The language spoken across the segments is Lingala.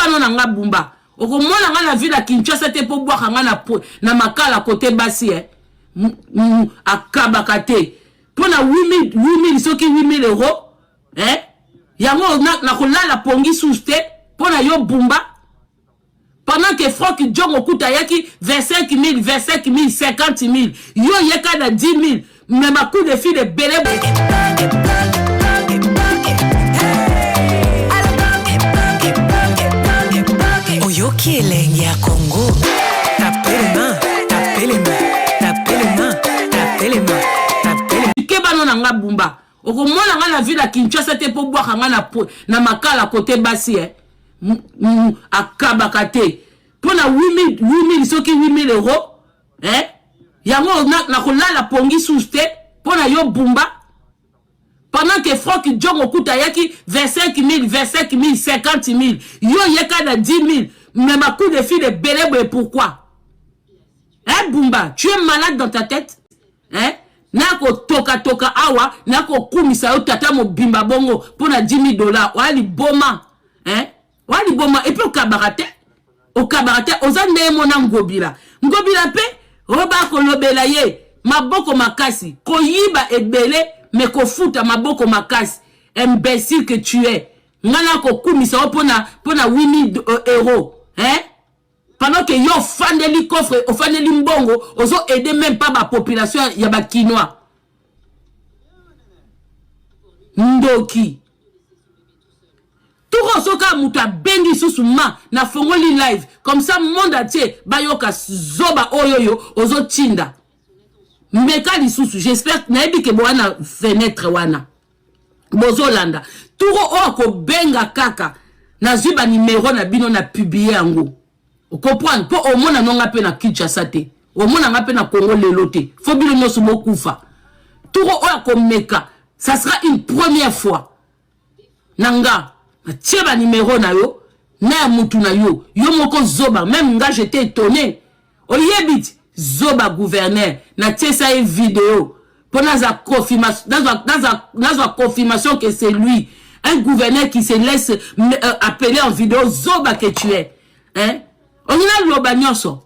bano na nga bumba. Oko mona nga la ville à Kinshasa te po boire nga na makala côté bassi akabakate. Pona 8 000 soki 8 000 euros. Yango na kolala pongi souste pona yo bumba. Pendant que Franck Djong okuta yaki 25 000, 50 000. Yo yeka na 10 000. Mais ma coup de fil de belé. Oyoki elengi ya Congo. Tapez les mains, tapez les mains, tapez les mains, tapez les mains, tapez les mains. Kebano na nga bumba. Oko mona nga la ville à Kinshasa te po boire nga na makala côté bassi akabakate. Pona 8 000 soki 8 000 euros. Yango na kolala pongi souste pona yo bumba. Pendant que Franck Djong okuta yaki 25 000, 50 000. Yo yeka na 10 000. Mais ma coup de fil de belé, pourquoi? Bumba, tu es malade dans ta tête? Nako toka awa, nako kumisa yo tata mo bimba bongo pona 10 000 $. Wali boma. Wali boma. Et puis au cabaret, ozande mona ngobila. Ngobila pe, roba kolobela ye. Maboko makasi. Koyiba ebele, mais kofuta maboko makasi. Imbécile que tu es. Ngana ko kumisa yo pona 8 000 euros. Pendant que yo fandeli coffre, o fandeli mbongo, ozo aider même pas ma population ya ba kinois. Ndoki. Tout soka muta bengi susuma na fongoli live comme ça monde entier bayoka zoba oyoyo ozo tinda. Meka lisusu, j'espère na ebi ke boana fenêtre wana. Bozolanda. Turo o ko benga kaka na zuba numéro na bino na publier yango. Vous comprenez? Pour au monde n'onga pe na Kinshasa te. Au monde n'onga pe na Congo lelo te. Faut bien nous se mokufa. Turo o ko meka. Ça sera une première fois. Nanga. Tieba numéro na yo. Na mutu na yo. Yo moko zoba. Même nga j'étais étonné. Oyebit. Zoba gouverneur. Na tiesa une vidéo. Pour naza confirmation. Naza confirmation que c'est lui. Un gouverneur qui se laisse appeler en vidéo. Zoba que tu es. On a l'obagnoso.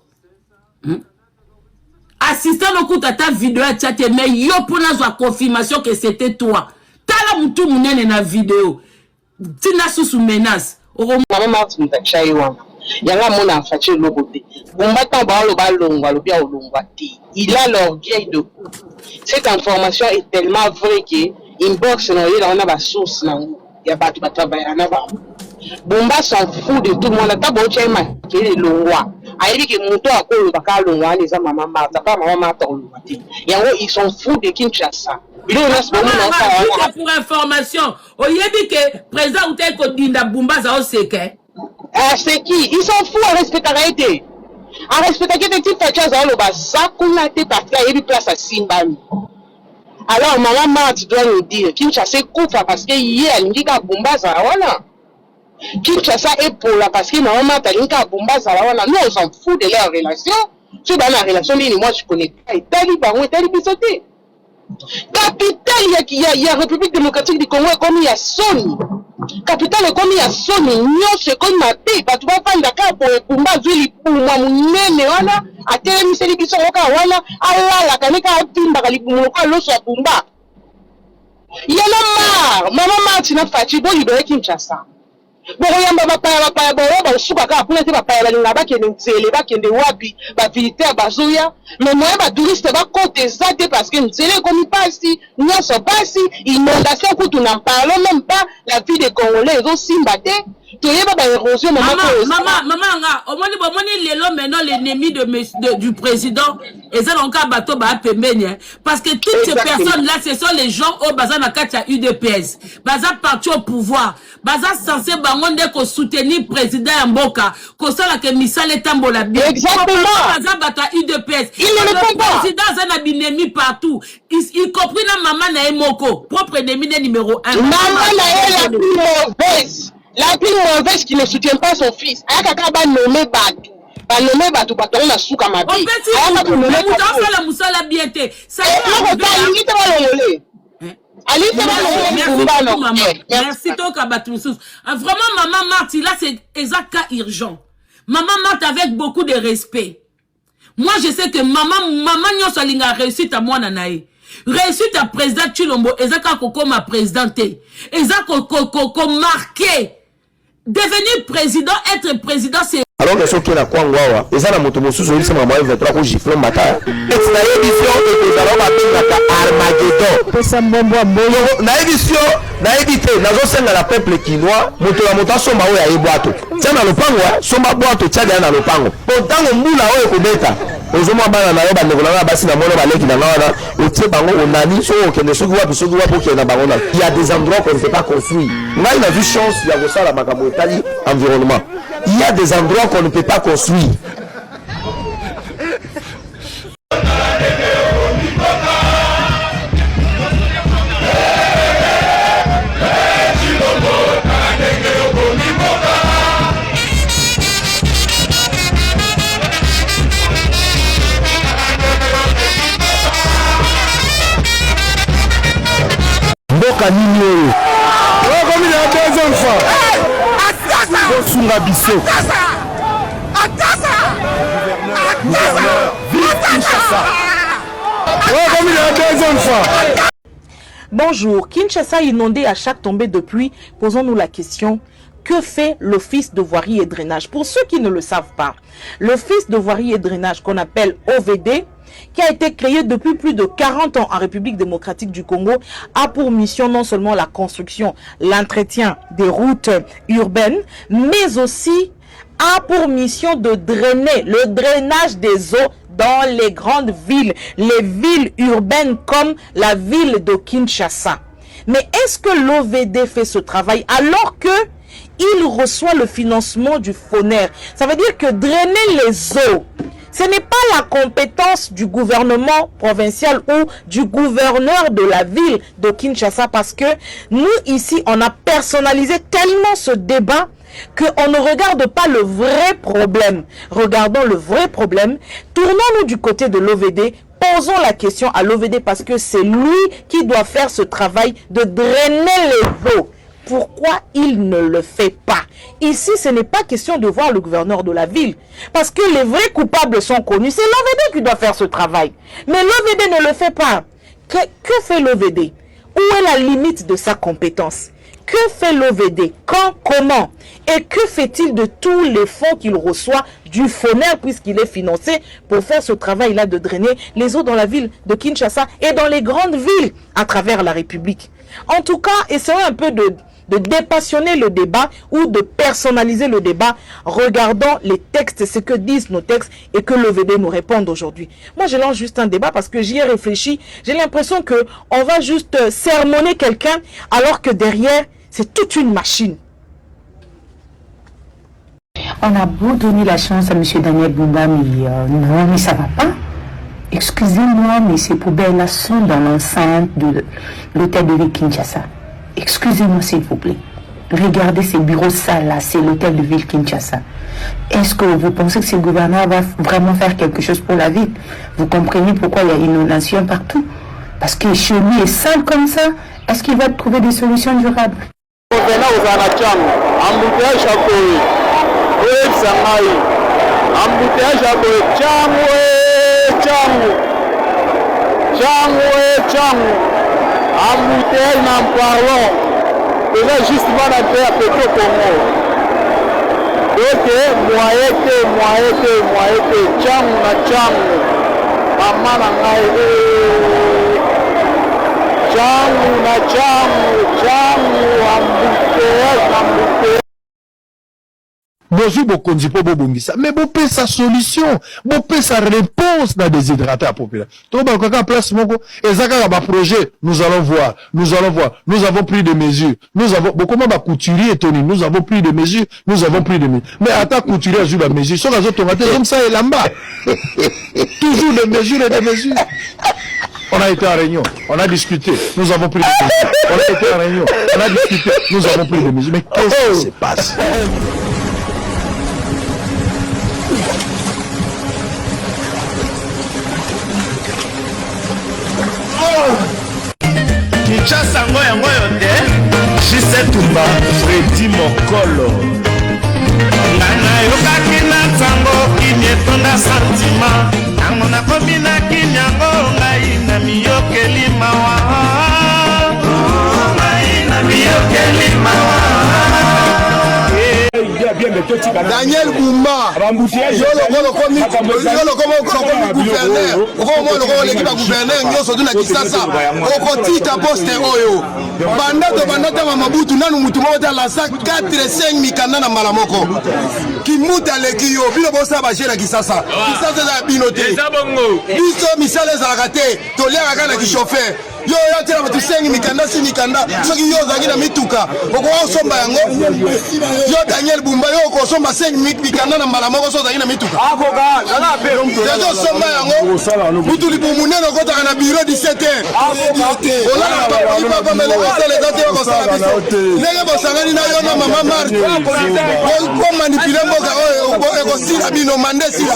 Assistant au ta vidéo à chat, mais yo pour la confirmation que c'était toi. Tala mutu munene na vidéo. Tina sous menace. Maman Martin Tachaiwa. Yanga mona fachi lobote. Bombata ba lo ba longwa lo bia longwa ti. Il a l'orgueil de coup. Cette information est tellement vraie que inbox na yela on a ba source na ya batu bataba na ba. Bomba s'en fout de tout le monde. T'as beau chaima qui est le roi. Aïe que mon toit à cause de la loi les hommes maman Martha pas maman Martha au loiti. Ils sont fous de Kinshasa. Pour information, au yebi que président ou tel kodinda Bumba za oseke. C'est qui? Ils sont fous à respecter arrêter. À respecter que des types de choses à l'oba zakuna te parce qu'il y a une place à Simbami. Alors maman Martha doit nous dire Kinshasa coupe parce que hier elle dit que Bumba za voilà. Kinshasa est pour la parce que maman Talinka Bumba Zalawana, nous on s'en fout de leur relation. Tu dans la relation, moi je connais pas. Et Tali Baron et Tali Bissoté. Capitale, il y a République démocratique du Congo comme il y a Sony. Capitale comme il y a Sony, nous c'est comme ma paix. Tu vas faire d'accord pour Bumba Zuli pour moi, mon nez, voilà. À Télémi, c'est les qui sont au cas, voilà. Allah, la Kaneka, Timba, les Bumba, l'eau soit Bumba. Il y en a marre. Maman Martina Fatibo, il doit être Kinshasa. Boyamba bapaya boba usuka ka kuna te bapaya balinga bakende nzele bakende wapi ba visiteur bazoya mais moi ba touriste ba côté ça parce que nzele comme pasi nyoso pasi inondation kutu n'en parlons même pas la vie des Congolais ils ont simbate toyeba ba érosion maman nga omoni lelo maintenant l'ennemi du président et ça encore bateau ba pembeni parce que toutes ces personnes là ce sont les gens au bazana katia UDPS baza parti au pouvoir baza censé bangonde ko soutenir président Mboka ko sala ke misale tambola bien exactement baza bata UDPS il ne répond pas président zana binemi partout y compris na maman na emoko propre ennemi numéro 1 maman na elle la plus mauvaise qui ne soutient pas son fils ayaka ba nommer Batu nommé Batu on a souka ma vie la musala bien te ça Merci Toka Batoussous. Vraiment, Maman Marthe, là, c'est exact cas urgent. Maman Marthe avec beaucoup de respect. Moi, je sais que Maman Nyosalinga a réussi à moi, Nanaï. Réussite à président Chilombo, exact comme ma présidenté. Exact comme marqué. Devenir président, être président, c'est. Alors que ceux qui ont quoi wawa, ils ont la moto mosusu, ils sont vraiment 23 pour gifler matin. Et c'est la édition et les allons Armageddon. Pesa mbombo mboyo. Na édition, na édité, na zo senga la peuple quinois, moto la moto soma oya ebwato. Tiens na lopango, soma bwato tchaga na lopango. Pourtant mbula oyo kobeta. Ozoma bana na yo bandeko na basi na mono baleki na wana, otie bango onani so okende soki wapi pour na bango na. Il y a des endroits qu'on ne peut pas construire. Ngai na vu chance ya kosala makambo etali environnement. Il y a des endroits qu'on ne peut pas construire. Mboka nini oyo? Comme il y a 2 enfants. Sunga biso. Bonjour, Kinshasa inondé à chaque tombée de pluie. Posons-nous la question, que fait l'Office de voirie et drainage? Pour ceux qui ne le savent pas, l'Office de voirie et drainage qu'on appelle OVD, qui a été créé depuis plus de 40 ans en République démocratique du Congo, a pour mission non seulement la construction, l'entretien des routes urbaines, mais aussi a pour mission de drainer, le drainage des eaux dans les grandes villes, les villes urbaines comme la ville de Kinshasa. Mais est-ce que l'OVD fait ce travail alors que il reçoit le financement du FONER? Ça veut dire que drainer les eaux, ce n'est pas la compétence du gouvernement provincial ou du gouverneur de la ville de Kinshasa, parce que nous ici, on a personnalisé tellement ce débat qu'on ne regarde pas le vrai problème. Regardons le vrai problème. Tournons-nous du côté de l'OVD. Posons la question à l'OVD parce que c'est lui qui doit faire ce travail de drainer les eaux. Pourquoi il ne le fait pas? Ici, ce n'est pas question de voir le gouverneur de la ville. Parce que les vrais coupables sont connus. C'est l'OVD qui doit faire ce travail. Mais l'OVD ne le fait pas. Que fait l'OVD? Où est la limite de sa compétence? Que fait l'OVD? Quand? Comment? Et que fait-il de tous les fonds qu'il reçoit du FONER puisqu'il est financé pour faire ce travail-là de drainer les eaux dans la ville de Kinshasa et dans les grandes villes à travers la République? En tout cas, essayons un peu de dépassionner le débat ou de personnaliser le débat. Regardons les textes, ce que disent nos textes et que l'OVD nous répondent aujourd'hui. Moi, je lance juste un débat parce que j'y ai réfléchi. J'ai l'impression que on va juste sermonner quelqu'un alors que derrière, c'est toute une machine. On a beau donner la chance à M. Daniel Bumba, mais non, mais ça va pas. Excusez-moi, mais ces poubelles-là sont dans l'enceinte de l'hôtel de ville Kinshasa. Excusez-moi, s'il vous plaît. Regardez ces bureaux sales là, c'est l'hôtel de ville Kinshasa. Est-ce que vous pensez que ce gouverneur va vraiment faire quelque chose pour la ville? Vous comprenez pourquoi il y a inondation partout? Parce que chez lui est sale comme ça. Est-ce qu'il va trouver des solutions durables? Embouteillage n'en parlons. Déjà justement dans le Petro Congo. Donc moyete, tchangu na tchangu. Mama na ngai. Tchangu na tchangu, embouteillage. Bonjour, Bokonzi, Bobongisa. Mais Bopé sa solution, Bopé sa réponse dans déshydrater la population. Donc, quand place Moko, et Zaka va projet, nous allons voir. Nous avons pris des mesures. Comment va couturier, Tony, nous avons pris des mesures. Mais attends, couturier, joue la mesure. Sur la zone, comme ça, et là-bas. Toujours des mesures et des mesures. On a été en réunion, on a discuté, nous avons pris des mesures. On a été en réunion, on a discuté, nous avons pris des mesures. Mais qu'est-ce qui se passe? Kinshasa, Daniel Boumba yo lokolo komi gouverneur okomo lokolo l'équipe à gouverneur nyonso tuna Kisasa okotika poste oyo banda Mabutu nanu mutu moko ta lansa 4-5 mikanda na mbala moko kimuta leki yo bino bosa ba jela Kisasa za binote biso misale za rakate toliaka kana ki chauffeur yo tela batu 5 mikanda si mikanda soki yo zangi na mituka oko somba yango yo Daniel Boumba yo ko somba 5 mikanda na mbala moko so zangi na mituka akoka nana pe yo somba yango butu libumunene kota na bureau 17h olala papa mele wasale zate ko sala biso nenge bosangani na yo na mama Marc ko manipule mboka oyo ko sila bino mande sila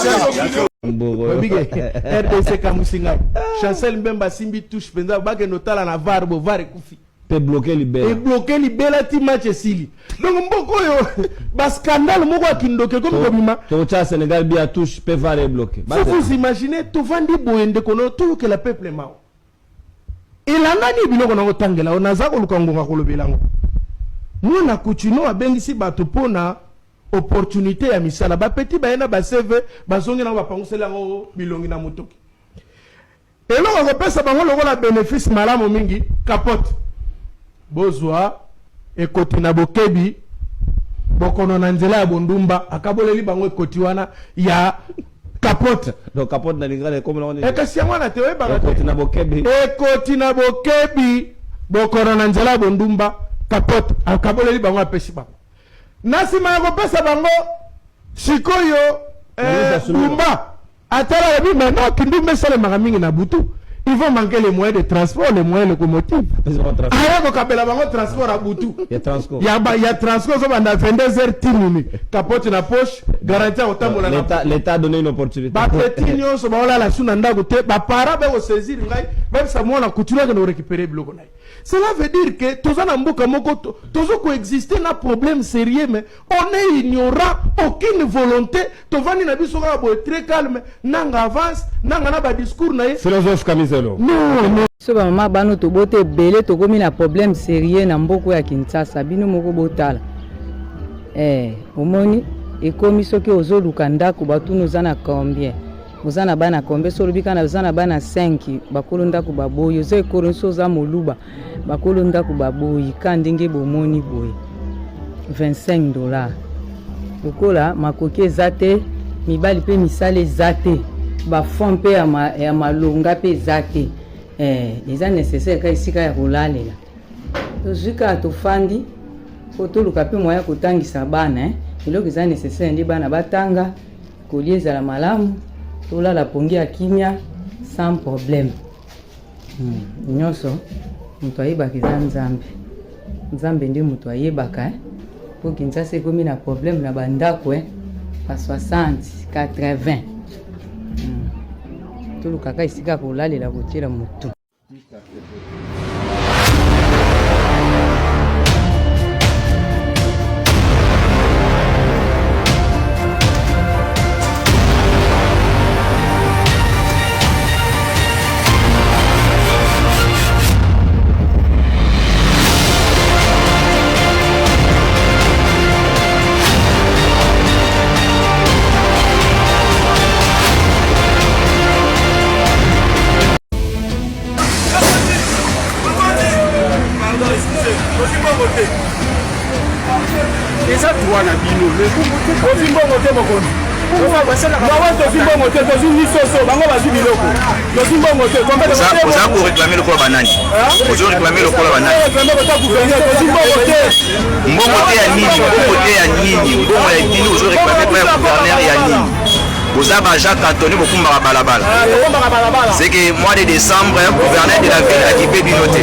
RDC Kamusinga Chancel Mbemba Simbi touche penza bake notala na VAR bo VAR kufi te bloquer libéla et bloquer libéla ti match sili donc mboko yo ba scandale moko akindoke comme komima to cha Sénégal bien touche pe VAR est bloqué vous imaginez to vandi boende kono to que la peuple mao elanga ni biloko na otangela onaza ko lukangonga ko lobelango mwana kuchino abengisi bato pona opportunité ya misala ba petit ba yena ba CV ba zongi na ba pangusela ngo bilongi na motoki eloko ko pesa bango lokola bénéfice malamu mingi capote bozwa ekoti na bokebi bokono na nzela ya bondumba akaboleli bango ekoti wana ya capote donc capote na lingala comme on kasi mwana te weba ekoti na bokebi bokono na nzela ya bondumba capote akaboleli bango apesi bango nasima ya kopesa bango sikoyo Boumba atala la bi maintenant kindumbe sale mingi na butu ils vont manquer les moyens de transport, les moyens locomotifs. Aya ko kabela bango transport à butu. Ya transport so banda 22h tinuni. Capote na poche, garantie otambola na. L'État a donné une opportunité. Ba petit nyonso ba ola la suna ndako te ba para ba ko saisir ngai, même ça moi na couture que nous récupérer biloko nai. Cela veut dire que tozana mboka moko tozo coexister na problème sérieux mais on est ignorant, aucune volonté. Tovani na biso ka bo très calme, nanga avance, nanga na ba discours na ye. Philosophe Kamizelo. Non. So ba mama bano to bote belé to komi na problème sérieux na mboko ya Kinshasa bino moko botala. Omoni ekomi soki ozoluka ndako batunu zana combien? Ozana bana combien so lubika na zana bana 5 bakolo ndako baboyo ze ekoro so za moluba bakolo ndako baboyi kandenge bomoni boye $25. Lokola makoki ezate mibali pe misale ezate ba fond pe ya malonga pe ezate eza nécessaire ka isika ya kolalela tozika tofandi kotoluka pe moya kotangisa bana eloko eza nécessaire ndi bana batanga kolieza la malamu tolala pongi ya kimia sans problème nyonso mutu ayebaka eza nzambe ndi mutu ayebaka po Kinshasa ekomi na problème na bandako pa 60 80 tulukaka isika kolalela kotiela mutu eza droit na bino ozimbongo te mokonzi ozimbongo te tozunisoso bango bazwi biloko tozimbongo te oza koreklame lokola banani ozoreklame lokola banani tozimbongo te mbongo te ya nini mbongo te ya nini mbongo ya nini ozoreklame pa ya gouverneur ya nini oza ba Jacques Anthony bokumbaka balabala c'est que mois de décembre gouverneur de la ville akipe bino te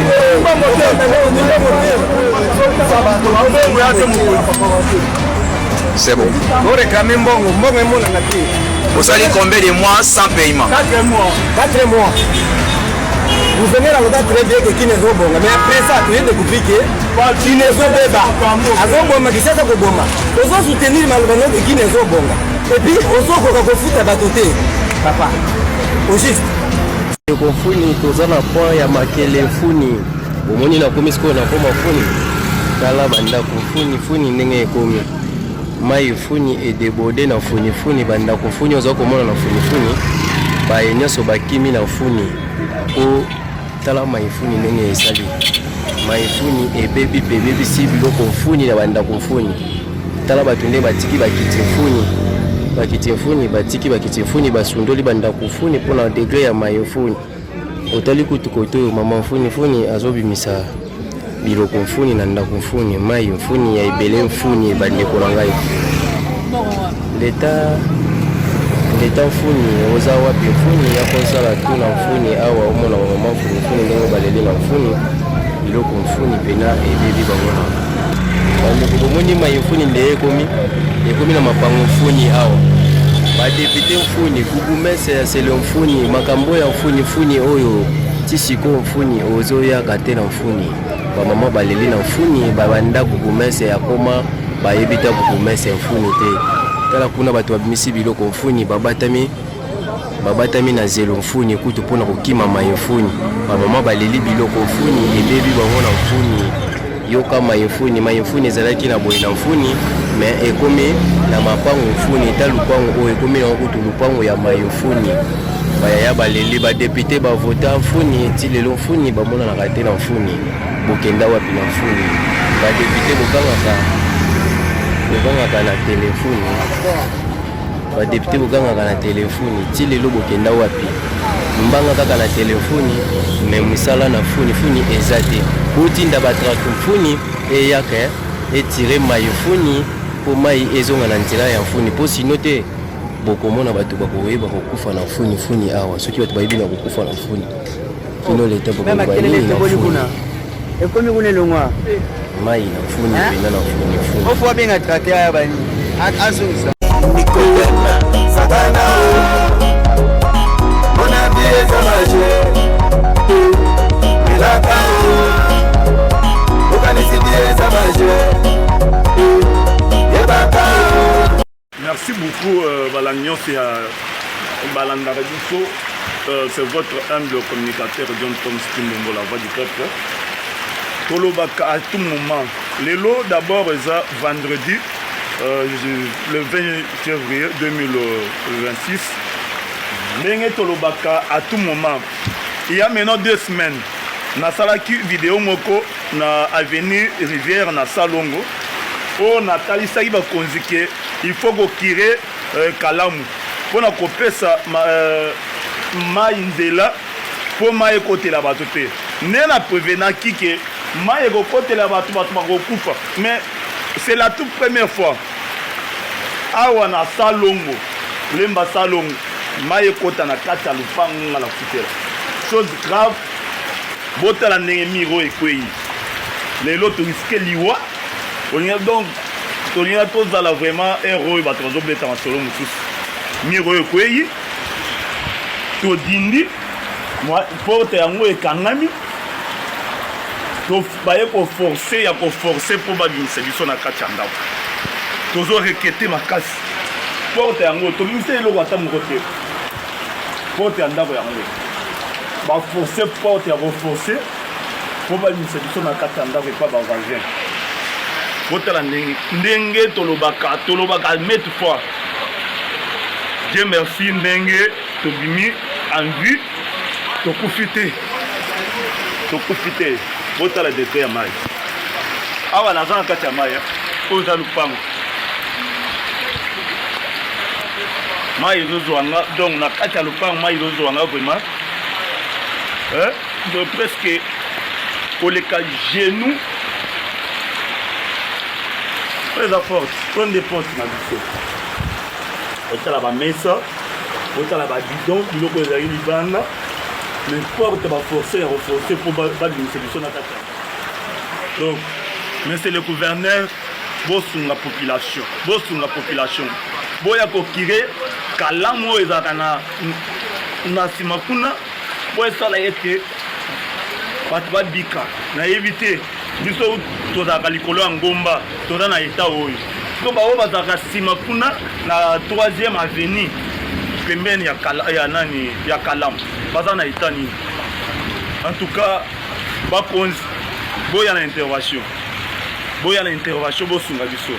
c'est bon. Vous réclamez mbongo mbongo na ki. Vous allez combien de mois sans paiement? 4 mois. 4 mois. Vous venez là, vous êtes très bien que qui n'est pas bon. Mais après ça, tu viens de couper qui n'est pas bon. Avant bon, qui c'est ça que bon. Vous allez soutenir malgré que qui n'est pas bon. Et puis, on sort qu'on va foutre à batoter. Papa. Au juste. Kofuni tozana point ya makele funi. Omoni na komisiko na koma funi. Kala banda kofuni funi ndenge ekomi. mai funi edebode na funifuni bandako funi oza komona na funifuni baye nyonso bakimi na funi po tala mai funi ndenge esali mai funi ebebi mpe ebebisi biloko funi na bandako funi tala bato nde batiki bakiti funi batiki bakiti funi basundoli bandako funi mpona degre ya mai funi otali kutu koto mama funi azobimisa biloko mfuni na ndako mfuni mai mfuni ya ebele mfuni ebandeko na ngai leta mfuni oza wapi mfuni yakosala tu na mfuni awa omona mama mfuni ndenge baleli na mfuni biloko mfuni pena ebebi bango bandeko bomoni mai mfuni nde ekomi na mapango mfuni awa badepute mfuni kugumese ya sele mfuni makambo ya mfuni oyo tisiko mfuni ozoyaka te na mfuni bamama baleli na mfuni babanda kukumese ya koma bayebita kukumese mfuni te tala kuna bato babimisi biloko mfuni babatami na zelo mfuni kutu mpona kokima mai mfuni bamama baleli biloko mfuni ebebi bango na mfuni yoka mai mfuni ezalaki na boye na mfuni me ekomi na mapango mfuni ta lupango oyo ekomi na kutu lupango ya mai mfuni bayaya baleli badepute bavota mfuni ti lelo mfuni bamonanaka te na mfuni bokenda wapi na mfuni badepute bogangaka na telefoni badepute bogangaka na telefoni ti lelo bokenda wapi mbanga kaka na telefoni me misala na funi eza te botinda batrake mfuni eyaka etire mai mfuni mpo mai ezonga na nzela ya mfuni mpo sino te bokomona bato bakoyeba kokufa na funi awa soki bato bayebi na kokufa na funi kino leta bokobanini na funi ekomi kuna elongwa mai na funi pena na funi ofo abenga trate aya bani azongisa Satana mona bieza maje milaka okanisi bieza maje yebaka. Merci beaucoup Balagnos et Balanda Rediso. C'est votre humble communicateur John Tom Stimbongo, la voix du peuple. Tolobaka à tout moment. L'élo d'abord est vendredi, le 20 février 2026. Lengue Tolobaka à tout moment. Il y a maintenant 2 semaines. Na salaki vidéo moko na avenue Rivière na Salongo. Oh Nathalie Saïba Konzike, il faut que kire kalamu. Pour na kopesa ma indela pour ma écouter la batote. Ne na prévenant qui que ma écouter la batote bakufa. Mais c'est la toute première fois. Awa na Salongo, lemba Salongo, ma écouter na kata lupango na la futela. Chose grave. Botala ndenge miro ekwei. Lelo to risque liwa. Donc, Tolina tozala vraiment héros ba tozobeta na solo mususu. Miro ekwei. To dindi. Moi porte yango ekangami. To baye ko forcer ya ko forcer pour ba binisa biso na kati ya ndako. Tozo rekete makasi. Porte yango to binisa eloko ata mokote. Porte ya ndako yango. Ba forcer porte ya renforcer pour ba binisa biso na kati ya ndako pa ba vagin. Botala ndenge tolobaka mettre fois. Dieu merci ndenge tobimi en vue tokufite botala dete ya mai awa naza na kati ya mai oza lupango mai ezozwanga donc na kati ya lupango mai ezozwanga vraiment de presque koleka genou eza forte prendre des portes na biso otala bamesa otala babidon biloko ezali libanda mais porte baforce ya renforcer mpo babimisa biso na kati. Donc mais c'est le gouverneur bosunga population boya kokire kalamu oyo ezalaka na nsima kuna po esala ete bato babika nayebi te biso tozalaka likolo ya ngomba toza na eta oyo so baoyo bazalaka nsima kuna na 3e avenue pembeni ya kalamu baza na eta nini. En tout cas bakonzi boya na intervention boya na intervention bosunga biso.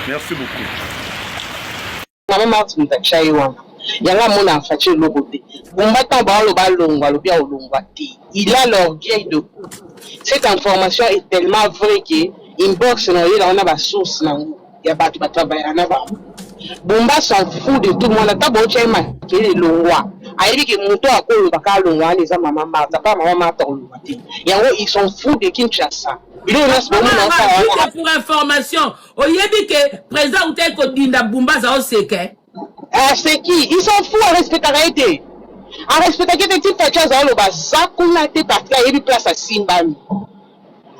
Merci beaucoup. Maman Martin Tachai wana. Yanga mona afache loko te. Bumba tan ba lo ba longwa lo bia longwa te. Il a l'orgueil de coup. Cette information est tellement vraie que inbox na yela on a ba source na ya batu batabaya na ba. Bumba s'en fout de tout le monde. Ta bo chema ke longwa. Ayebi ke moto akolo baka longwa les maman Marta pas maman Marta longwa te. Yango ils s'en foutent de Kinshasa. Pour information, oyebi que président Outé Kodinda Bumba za oseke. C'est qui? Ils s'en foutent à respecter arrêté. À respecter que des types de choses au Baza qu'on a été parti à une place à Simbami.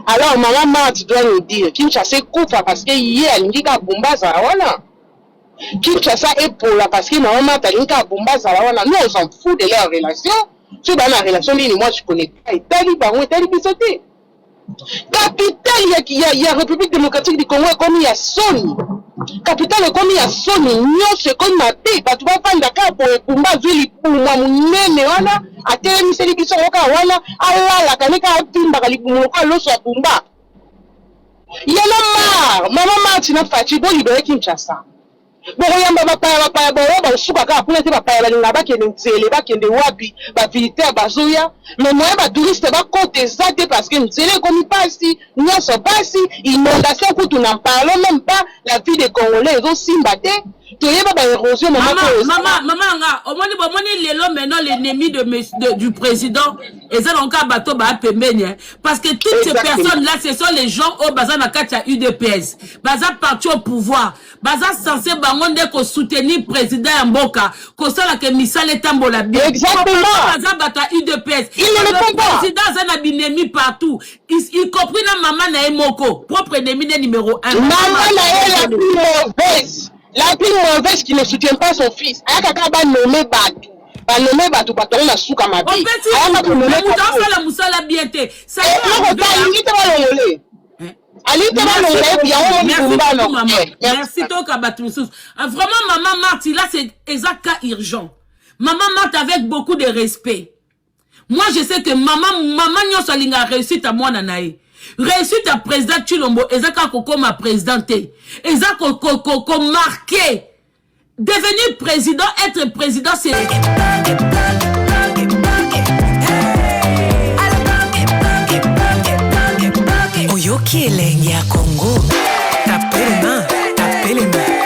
Alors maman Marthe doit nous dire Kinshasa coupe parce que hier Linga Bumba za wana. Kinshasa est pour la parce que maman Marthe Linga Bumba za wana. Nous on s'en fout de leur relation. Tu dans la relation moi je connais pas. Et tali baron et tali bisoté. Capitale il y a République démocratique du Congo comme il y a Sony. Capitale comme il y a Sony, nous c'est comme ma paix. Parce que tu vas prendre d'accord pour Pumba Zuli pour moi mon wana a télé miseli biso oka wana ala la kaneka timba kali muloka loso Pumba. Il y en a marre. Maman Martina Fati bo libérer Kinshasa. Boyamba bapaya boba usuka ka pula te bapaya balinga bakende nzele bakende wapi ba visiter bazoya mais moi ba touriste ba côté ça parce que nzele comme pasi nyoso pasi inondation kutu n'en parlons même pas la vie des Congolais ils ont simbate toyeba ba érosion maman nga omoni lelo maintenant l'ennemi du président et ça donc bateau ba pembeni parce que toutes ces personnes là ce sont les gens au bazana katia UDPS baza parti au pouvoir baza censé bangonde ko soutenir président Mboka ko sala ke misale tambola bien exactement baza bata UDPS il ne le font pas président zana binemi partout y compris na maman na emoko propre ennemi numéro 1 maman na elle la plus mauvaise. La plus mauvaise qui ne soutient pas son fils. Ayaka ba nommer Batu. Ba nommer Batu baton na souka ma vie. Ayaka ba nommer Batu. La musala bien te. Ça merci Toka Batoussous. Vraiment maman Marthe là c'est exact cas urgent. Maman Marthe avec beaucoup de respect. Moi je sais que maman nyoso linga réussite à moi nanae. Réussite à président Chilombo, ezaka koko ma présidenté, ezaka koko marqué. Devenir président, être président, c'est Oyoki elenge ya Congo, tapez les mains,